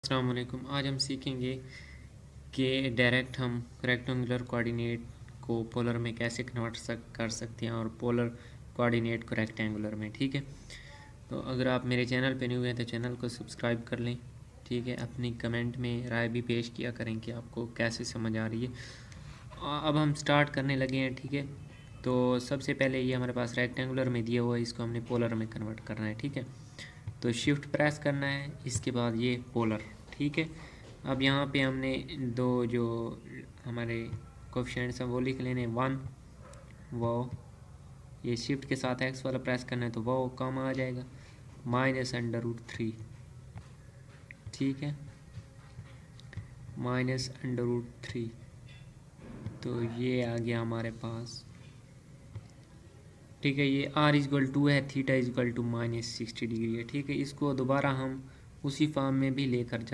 अस्सलाम वालेकुम। आज हम सीखेंगे कि डायरेक्ट हम रेक्टेंगुलर कोऑर्डिनेट को पोलर में कैसे कन्वर्ट कर सकते हैं और पोलर कोऑर्डिनेट को रेक्टेंगुलर में। ठीक है, तो अगर आप मेरे चैनल पे न्यू हैं तो चैनल को सब्सक्राइब कर लें। ठीक है, अपनी कमेंट में राय भी पेश किया करें कि आपको कैसे समझ आ रही है। अब हम स्टार्ट करने लगे हैं। ठीक है, तो सबसे पहले ये हमारे पास रेक्टेंगुलर में दिया हुआ है, इसको हमने पोलर में कन्वर्ट करना है। ठीक है, तो शिफ्ट प्रेस करना है, इसके बाद ये पोलर। ठीक है, अब यहाँ पे हमने दो जो हमारे कोफिशिएंट्स हैं वो लिख लेने। 1 वो ये शिफ्ट के साथ एक्स वाला प्रेस करना है तो वो कम आ जाएगा, -√3। ठीक है, -√3, तो ये आ गया हमारे पास। ठीक है, ये r=2 है, θ=-60 डिग्री है। ठीक है, इसको दोबारा हम उसी फॉर्म में भी लेकर जा